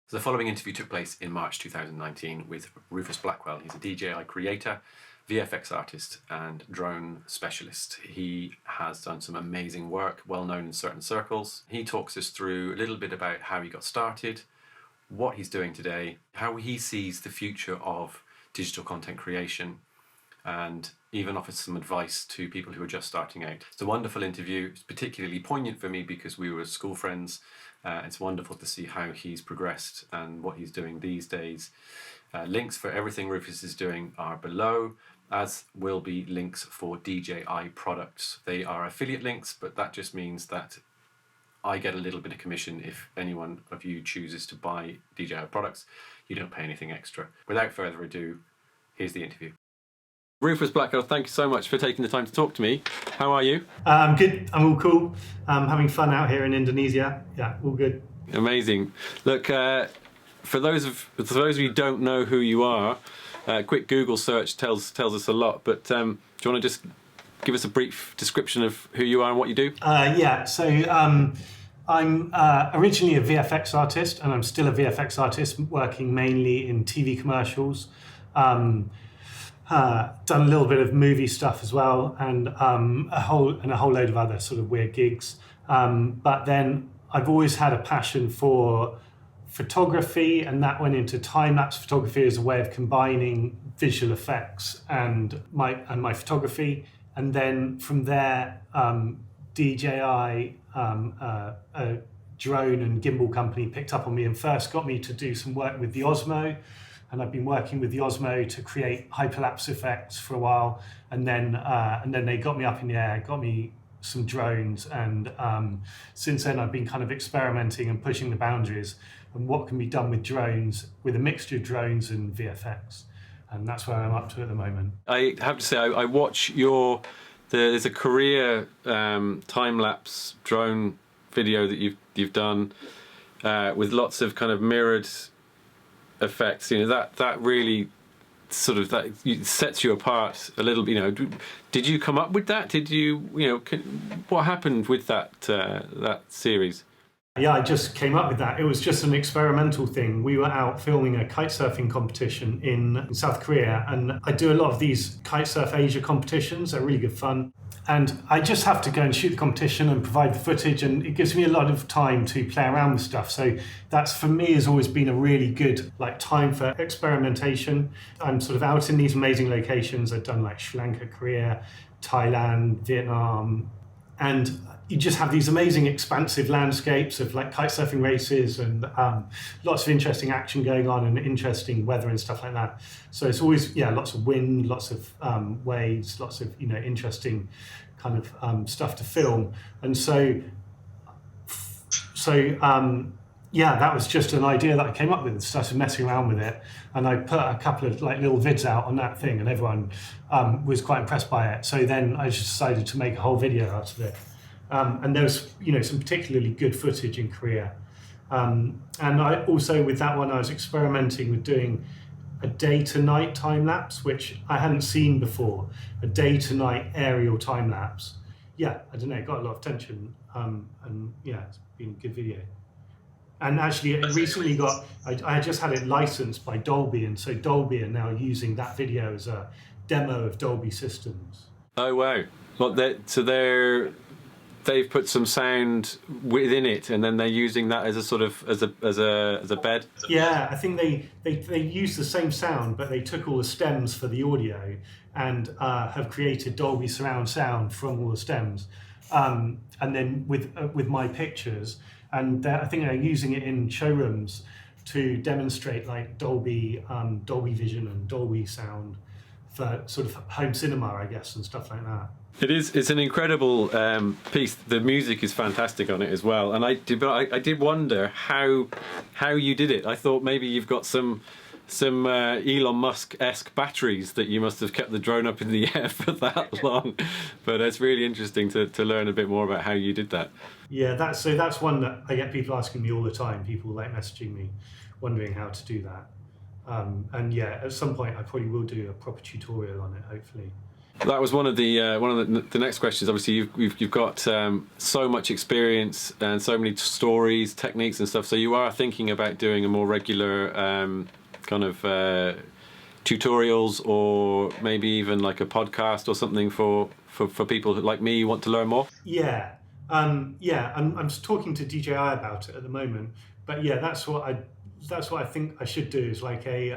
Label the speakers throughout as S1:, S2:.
S1: So the following interview took place in March 2019 with Rufus Blackwell. He's a DJI Creator, VFX artist and drone specialist. He has done some amazing work, well known in certain circles. He talks us through a little bit about how he got started, what he's doing today, how he sees the future of digital content creation, and even offers some advice to people who are just starting out. It's a wonderful interview. It's particularly poignant for me because we were school friends. It's wonderful to see how he's progressed and what he's doing these days. Links for everything Rufus is doing are below, as will be links for DJI products. They are affiliate links, but that just means that I get a little bit of commission if anyone of you chooses to buy DJI products. You don't pay anything extra. Without further ado, here's the interview. Rufus Blackwell, thank you so much for taking the time to talk to me. How are you?
S2: Good. I'm all cool. Having fun out here in Indonesia. Yeah, all good.
S1: Amazing. Look, for those of you who don't know who you are, a quick Google search tells us a lot. But do you want to just give us a brief description of who you are and what you do?
S2: Yeah. So I'm originally a VFX artist, and I'm still a VFX artist, working mainly in TV commercials. Done a little bit of movie stuff as well, and a whole load of other sort of weird gigs. But then I've always had a passion for photography, and that went into time-lapse photography as a way of combining visual effects and my photography. And then from there, DJI, a drone and gimbal company, picked up on me and first got me to do some work with the Osmo. And I've been working with the Osmo to create hyperlapse effects for a while, and then they got me up in the air, got me some drones, and since then I've been kind of experimenting and pushing the boundaries and what can be done with drones, with a mixture of drones and VFX, and that's where I'm up to at the moment.
S1: I have to say, I watch there's a Korea time-lapse drone video that you've done with lots of kind of mirrored effects. You know, that really sort of sets you apart a little bit. You know, did you come up with that? Did you what happened with that series?
S2: Yeah, I just came up with that. It was just an experimental thing. We were out filming a kitesurfing competition in South Korea, and I do a lot of these Kitesurf Asia competitions. They're really good fun. And I just have to go and shoot the competition and provide the footage, and it gives me a lot of time to play around with stuff. So that's, for me, has always been a really good time for experimentation. I'm sort of out in these amazing locations. I've done Sri Lanka, Korea, Thailand, Vietnam, and you just have these amazing expansive landscapes of kitesurfing races and lots of interesting action going on and interesting weather and stuff like that. So it's always, lots of wind, lots of waves, lots of, interesting kind of stuff to film. And so that was just an idea that I came up with and started messing around with it. And I put a couple of little vids out on that thing, and everyone was quite impressed by it. So then I just decided to make a whole video out of it. And there was, some particularly good footage in Korea. And I also, with that one, I was experimenting with doing a day-to-night time-lapse, which I hadn't seen before, a day-to-night aerial time-lapse. Yeah, I don't know, it got a lot of attention. And yeah, it's been a good video. And actually, it recently I just had it licensed by Dolby, and so Dolby are now using that video as a demo of Dolby systems.
S1: Oh, wow. Well, they've put some sound within it, and then they're using that as a sort of as a bed.
S2: Yeah, I think they use the same sound, but they took all the stems for the audio and have created Dolby surround sound from all the stems, and then with my pictures, and I think they're using it in showrooms to demonstrate Dolby Vision and Dolby sound for sort of home cinema, I guess, and stuff like that.
S1: It's an incredible piece. The music is fantastic on it as well. And I did wonder how you did it. I thought maybe you've got some Elon Musk-esque batteries that you must have kept the drone up in the air for that long. But it's really interesting to learn a bit more about how you did that.
S2: Yeah, that's one that I get people asking me all the time. People messaging me, wondering how to do that. And yeah, at some point I probably will do a proper tutorial on it, hopefully.
S1: That was one of the next questions. Obviously, you've got so much experience and so many stories, techniques, and stuff. So you are thinking about doing a more regular kind of tutorials, or maybe even like a podcast or something for people like me who want to learn more.
S2: Yeah, I'm just talking to DJI about it at the moment. But yeah, that's what I think I should do, is like a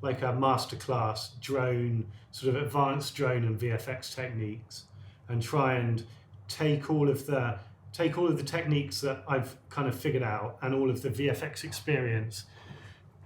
S2: masterclass drone, sort of advanced drone and VFX techniques, and try and take all of the techniques that I've kind of figured out and all of the VFX experience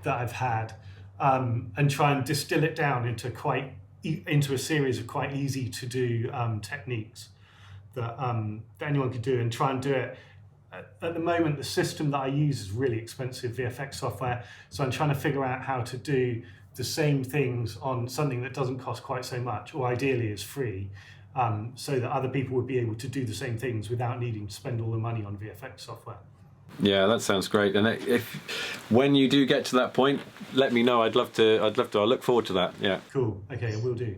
S2: that I've had, and try and distill it down into a series of quite easy to do techniques that anyone could do, and try and do it. At the moment, the system that I use is really expensive VFX software, so I'm trying to figure out how to do the same things on something that doesn't cost quite so much, or ideally is free, so that other people would be able to do the same things without needing to spend all the money on VFX software.
S1: Yeah, that sounds great. And when you do get to that point, let me know. I'd love to. I look forward to that. Yeah.
S2: Cool. Okay, we'll do.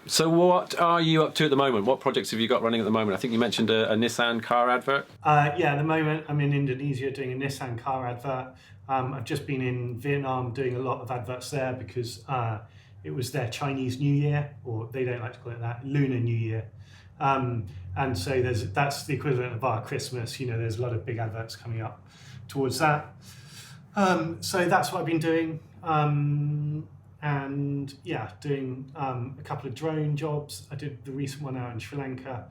S1: So what are you up to at the moment? What projects have you got running at the moment? I think you mentioned a Nissan car advert.
S2: Yeah, at the moment I'm in Indonesia doing a Nissan car advert. I've just been in Vietnam doing a lot of adverts there because it was their Chinese New Year, or they don't like to call it that, Lunar New Year. And so that's the equivalent of our Christmas. You know, there's a lot of big adverts coming up towards that. So that's what I've been doing. And yeah, doing a couple of drone jobs. I did the recent one out in Sri Lanka.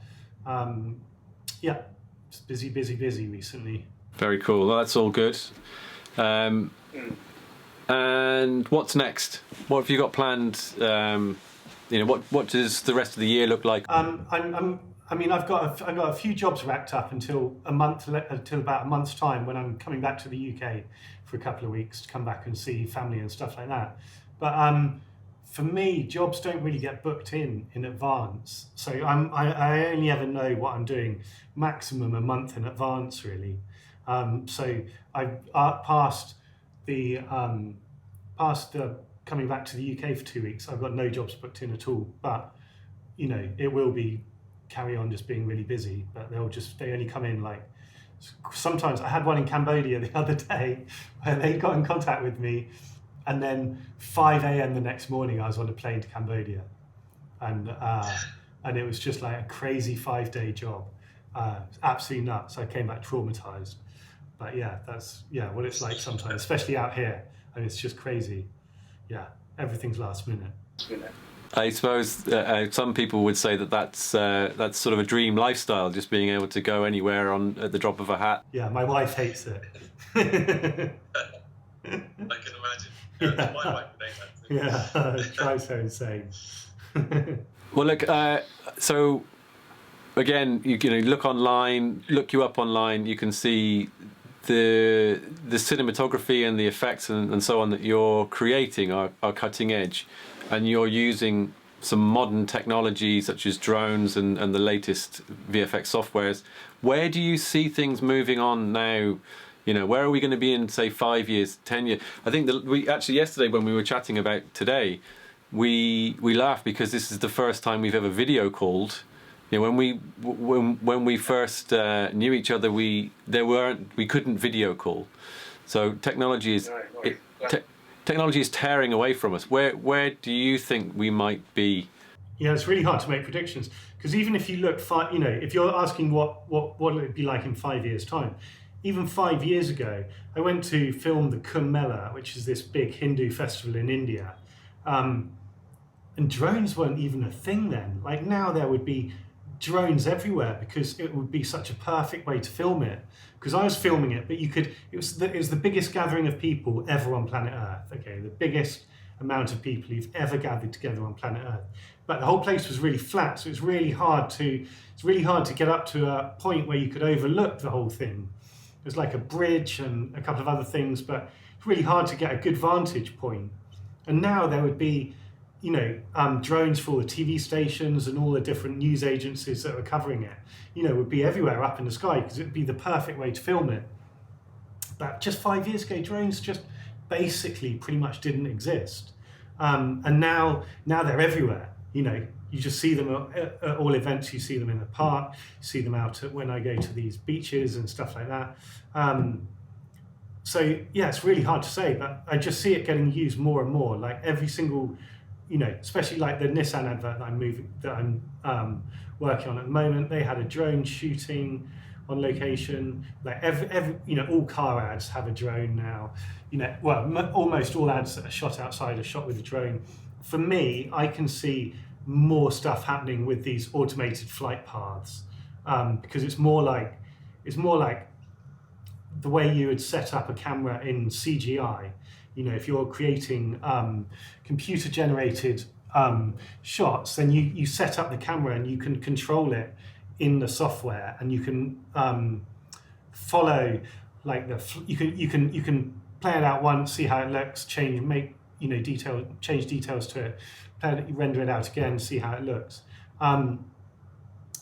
S2: Yeah, just busy recently.
S1: Very cool. Well, that's all good. And what's next? What have you got planned? What does the rest of the year look like?
S2: I've got a few jobs wrapped up until about a month's time, when I'm coming back to the UK for a couple of weeks to come back and see family and stuff like that. But for me, jobs don't really get booked in advance. So I only ever know what I'm doing maximum a month in advance, really. So I've passed the coming back to the UK for 2 weeks. I've got no jobs booked in at all. But you know, it will be carry on just being really busy. But they only come in like sometimes. I had one in Cambodia the other day where they got in contact with me. And then 5 a.m. the next morning, I was on a plane to Cambodia, and it was just like a crazy 5-day job, absolutely nuts. I came back traumatized, but yeah, that's what it's like sometimes, especially out here. I mean, it's just crazy. Yeah, everything's last minute.
S1: I suppose some people would say that's sort of a dream lifestyle, just being able to go anywhere at the drop of a hat.
S2: Yeah, my wife hates it.
S3: I can imagine. Yeah. My wife would hate that too.
S2: Yeah, it drives her insane.
S1: Well, look. So again, you look you up online. You can see the cinematography and the effects and so on that you're creating are cutting edge, and you're using some modern technology such as drones and the latest VFX softwares. Where do you see things moving on now? You know, where are we going to be in, say, 5 years, 10 years? I think that we actually yesterday, when we were chatting about today, we laughed because this is the first time we've ever video called. You know, when we first knew each other, we couldn't video call. So technology is tearing away from us. Where do you think we might be?
S2: Yeah, it's really hard to make predictions, because even if you look, if you're asking what will it be like in 5 years' time. Even 5 years ago, I went to film the Kumbh Mela, which is this big Hindu festival in India. And drones weren't even a thing then. Like now there would be drones everywhere, because it would be such a perfect way to film it. Because I was filming it, but it was the biggest gathering of people ever on planet Earth. Okay, the biggest amount of people you've ever gathered together on planet Earth. But the whole place was really flat, so it's really hard to get up to a point where you could overlook the whole thing. There's like a bridge and a couple of other things, but it's really hard to get a good vantage point. And now there would be, drones for all the TV stations and all the different news agencies that were covering it, would be everywhere up in the sky, because it would be the perfect way to film it. But just 5 years ago, drones just basically pretty much didn't exist. And now they're everywhere. you just see them at all events. You see them in the park, you see them out when I go to these beaches and stuff like that. So yeah, it's really hard to say, but I just see it getting used more and more. Like every single, especially like the Nissan advert that I'm working on at the moment. They had a drone shooting on location. Like every all car ads have a drone now. Almost all ads that are shot outside are shot with a drone. For me, I can see more stuff happening with these automated flight paths, because it's more like the way you would set up a camera in CGI. If you're creating computer generated shots, then you set up the camera and you can control it in the software, and you can follow like you can play it out once, see how it looks, change details to it, render it out again, see how it looks.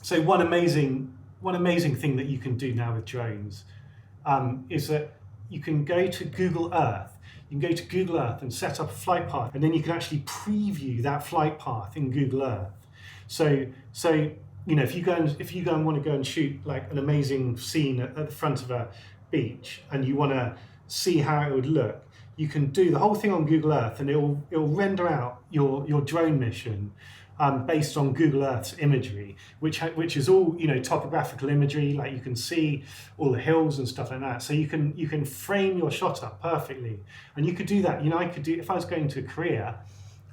S2: So one amazing thing that you can do now with drones is that you can go to Google Earth. You can go to Google Earth and set up a flight path, and then you can actually preview that flight path in Google Earth. So if you go and want to go and shoot like an amazing scene at the front of a beach, and you want to see how it would look, you can do the whole thing on Google Earth, and it'll render out your drone mission based on Google Earth's imagery, which is all topographical imagery. Like you can see all the hills and stuff like that. So you can frame your shot up perfectly, and you could do that. I could do, if I was going to Korea,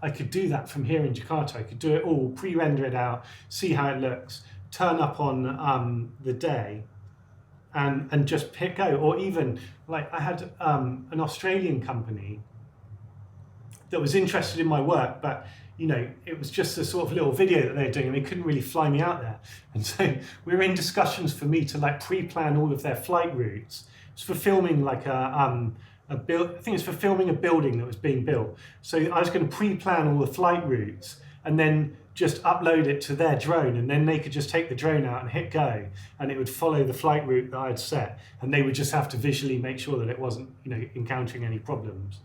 S2: I could do that from here in Jakarta. I could do it all, pre-render it out, see how it looks, turn up on the day, and just go. Or even like I had an Australian company that was interested in my work, but it was just a sort of little video that they were doing, and they couldn't really fly me out there. And so we were in discussions for me to like pre-plan all of their flight routes. It's for filming like I think it's for filming a building that was being built. So I was going to pre-plan all the flight routes and then just upload it to their drone, and then they could just take the drone out and hit go, and it would follow the flight route that I had set, and they would just have to visually make sure that it wasn't encountering any problems.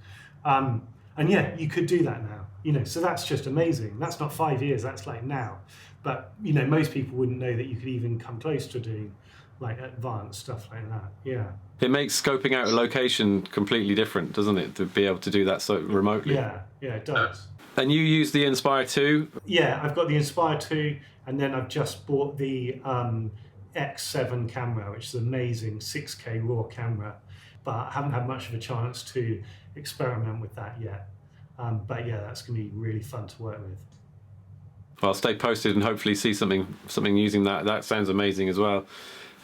S2: And yeah, you could do that now. So that's just amazing. That's not 5 years, that's like now. But most people wouldn't know that you could even come close to doing like advanced stuff like that. Yeah. It
S1: makes scoping out a location completely different, doesn't it, to be able to do that so remotely?
S2: Yeah, it does.
S1: And you use the Inspire 2?
S2: Yeah, I've got the Inspire 2, and then I've just bought the X7 camera, which is an amazing 6K RAW camera. But I haven't had much of a chance to experiment with that yet. But yeah, that's going to be really fun to work with.
S1: Well, I'll stay posted and hopefully see something using that. That sounds amazing as well.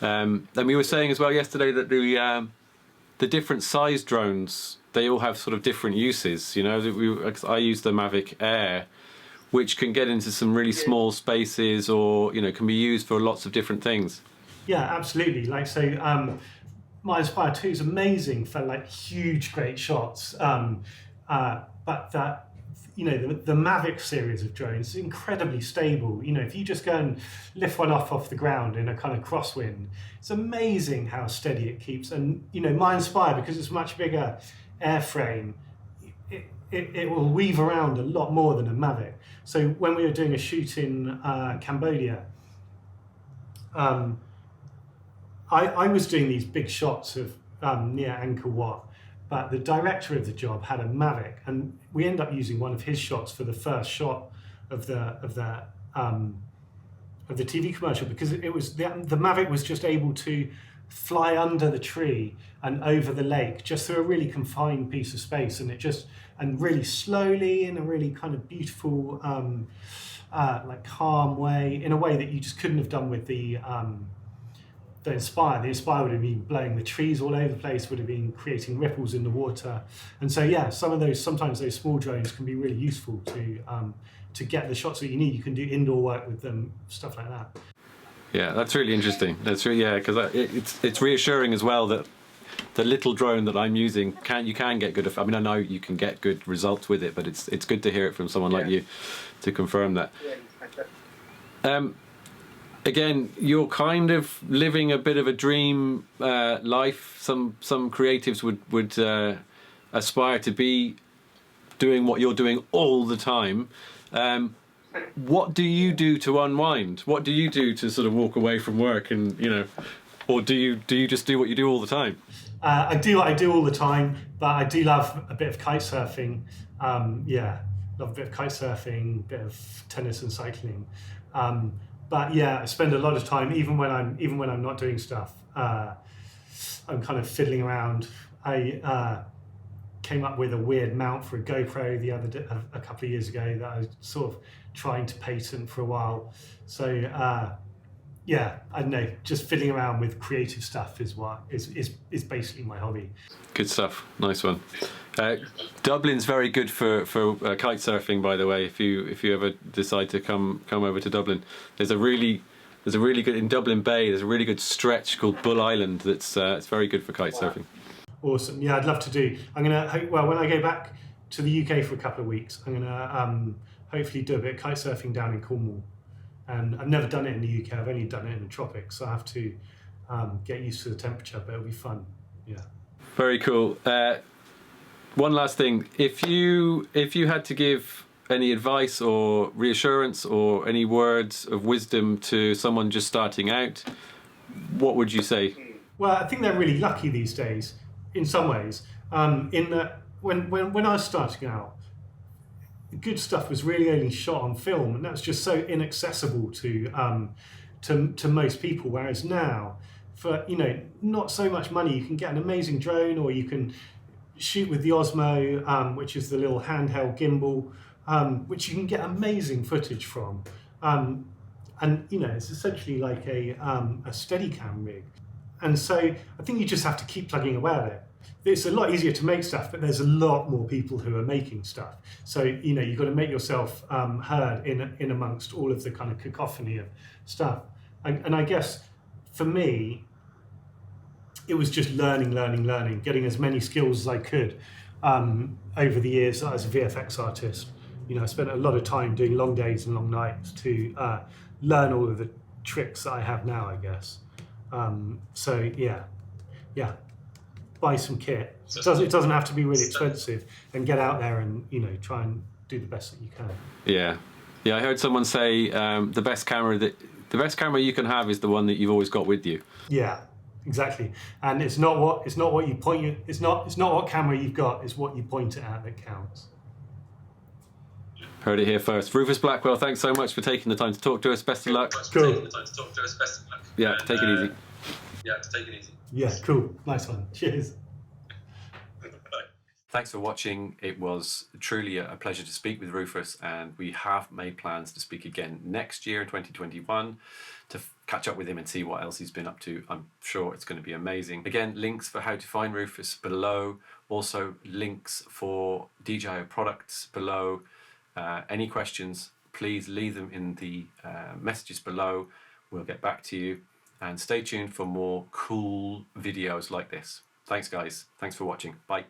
S1: And we were saying as well yesterday that the different size drones, they all have sort of different uses. I use the Mavic Air, which can get into some really small spaces, or can be used for lots of different things.
S2: Yeah, absolutely. Like so, my Inspire 2 is amazing for like huge, great shots. But that, the Mavic series of drones is incredibly stable. If you just go and lift one off the ground in a kind of crosswind, it's amazing how steady it keeps. And my Inspire, because it's a much bigger airframe, it will weave around a lot more than a Mavic. So when we were doing a shoot in Cambodia, I was doing these big shots of near Angkor Wat, but the director of the job had a Mavic, and we ended up using one of his shots for the first shot of the TV commercial, because it was the Mavic was just able to fly under the tree and over the lake just through a really confined piece of space, and really slowly in a really kind of beautiful like calm way, in a way that you just couldn't have done with the Inspire. The Inspire would have been blowing the trees all over the place, would have been creating ripples in the water. And so yeah, sometimes those small drones can be really useful to get the shots that you need. You can do indoor work with them, stuff like that.
S1: Yeah, that's really interesting. That's really, because it's reassuring as well that the little drone that I'm using you can get good. I mean, I know you can get good results with it, but it's good to hear it from someone like you to confirm that. Again, you're kind of living a bit of a dream life. Some creatives would aspire to be doing what you're doing all the time. what do you do to unwind? What do you do to sort of walk away from work, and or do you just do what you do all the time?
S2: I do what I do all the time, but I do love a bit of kite surfing. Yeah, love a bit of kite surfing, a bit of tennis and cycling. But yeah, I spend a lot of time, even when I'm not doing stuff. I'm kind of fiddling around. I came up with a weird mount for a GoPro a couple of years ago that I was sort of trying to patent for a while. So yeah, I don't know, just fiddling around with creative stuff is basically my hobby.
S1: Good stuff. Nice one. Dublin's very good for kite surfing, by the way. If you ever decide to come over to Dublin, there's a really good, in Dublin Bay, there's a really good stretch called Bull Island that's it's very good for kite surfing.
S2: Awesome. Yeah, I'd love to do. I'm gonna, well, when I go back to the UK for a couple of weeks, I'm gonna hopefully do a bit of kite surfing down in Cornwall. And I've never done it in the UK. I've only done it in the tropics, so I have to get used to the temperature. But it'll be fun. Yeah. Very
S1: cool. One last thing: if you had to give any advice or reassurance or any words of wisdom to someone just starting out, what would you say?
S2: Well, I think they're really lucky these days, in some ways. In that, when I was starting out, good stuff was really only shot on film, and that's just so inaccessible to most people. Whereas now, for not so much money, you can get an amazing drone, or you can shoot with the Osmo, which is the little handheld gimbal, which you can get amazing footage from. And it's essentially like a Steadicam rig. And so I think you just have to keep plugging away at it. It's a lot easier to make stuff, but there's a lot more people who are making stuff. So you've got to make yourself heard in amongst all of the kind of cacophony of stuff. And I guess for me, it was just learning, getting as many skills as I could over the years as a VFX artist. I spent a lot of time doing long days and long nights to learn all of the tricks that I have now, I guess. So yeah. Buy some kit. It doesn't have to be really expensive, and get out there and try and do the best that you can.
S1: Yeah. I heard someone say the best camera you can have is the one that you've always got with you.
S2: Yeah, exactly. And it's not what you point. It's not what camera you've got. It's what you point it at that counts.
S1: Heard it here first. Rufus Blackwell, thanks so much for taking the time to talk to us. Best of luck.
S2: Cool.
S1: Yeah, take it easy.
S3: Yeah, take it easy.
S2: Yeah, cool. Nice one. Cheers.
S1: Thanks for watching. It was truly a pleasure to speak with Rufus, and we have made plans to speak again next year in 2021 to catch up with him and see what else he's been up to. I'm sure it's going to be amazing. Again, links for how to find Rufus below. Also links for DJI products below. Any questions, please leave them in the messages below. We'll get back to you. And stay tuned for more cool videos like this. Thanks, guys. Thanks for watching. Bye.